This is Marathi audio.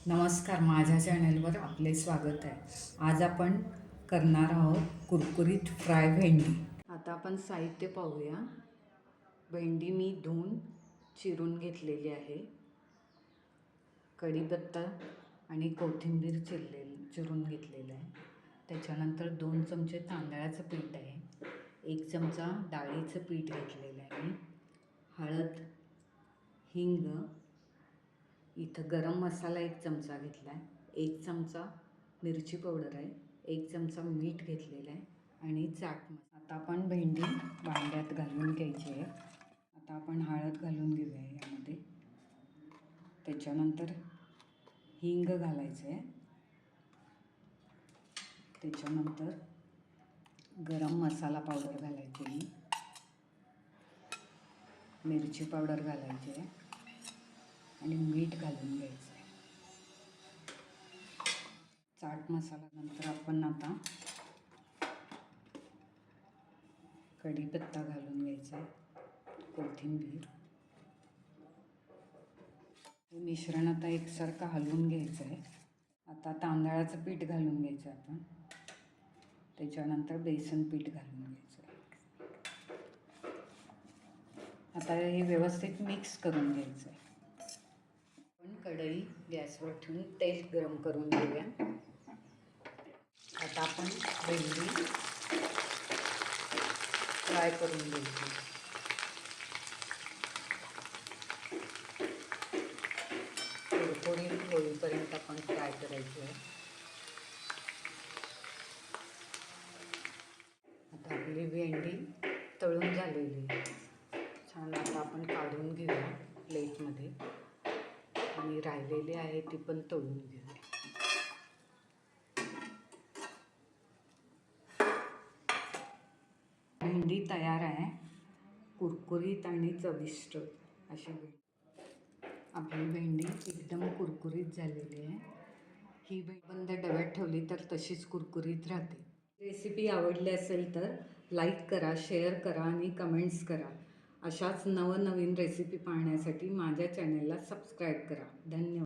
नमस्कार, माझ्या चॅनलवर आपले स्वागत आहे. आज आपण करणार आहोत कुरकुरीत फ्राय भेंडी. आता आपण साहित्य पाहूया. भेंडी मी धुवून चिरून घेतलेली आहे. कढीपत्ता आणि कोथिंबीर चिरून घेतलेलं आहे. त्याच्यानंतर 2 चमचे तांदळाचं पीठ आहे, 1 चमचा डाळीचं पीठ घेतलेलं आहे, हळद, हिंग, इथं गरम मसाला 1 चमचा घेतला आहे, 1 चमचा मिरची पावडर आहे, 1 चमचा मीठ घेतलेलं आहे आणि चाट मसाला. आता आपण भेंडी भांड्यात घालून घ्यायची आहे. आता आपण हळद घालून घेऊया यामध्ये. त्याच्यानंतर हिंग घालायचं आहे. त्याच्यानंतर गरम मसाला पावडर घालायची आहे, मिरची पावडर घालायची आहे आणि मीठ घालून घ्यायचं आहे. चाट मसाला नंतर आपण आता कढीपत्ता घालून घ्यायचा आहे, कोथिंबीर. हे मिश्रण आता एकसारखं हलवून घ्यायचं आहे. आता तांदळाचं पीठ घालून घ्यायचं आपण. त्याच्यानंतर बेसन पीठ घालून घ्यायचं आहे. आता हे व्यवस्थित मिक्स करून घ्यायचं आहे. आपण कढई गॅसवर ठेवून तेल गरम करून घेऊया. आता आपण भेंडी फ्राय करून घ्यायची. कुरकुरीत होईपर्यंत आपण फ्राय करायची आहे. आता आपली भेंडी तळून झालेली आहे. छान. आता आपण काढून घेऊया प्लेटमध्ये आणि राहिलेली आहे ती पण तळून घेऊया. भेंडी तयार आहे. कुरकुरीत आणि चविष्ट अशी आपली भेंडी एकदम कुरकुरीत झालेली आहे. ही बंद डब्यात ठेवली तर तशीच कुरकुरीत राहते. रेसिपी आवडली असेल तर लाईक करा, शेअर करा आणि कमेंट्स करा. अशाच नवनवीन रेसिपी पाहण्यासाठी माझ्या चॅनलला सबस्क्राईब करा. धन्यवाद.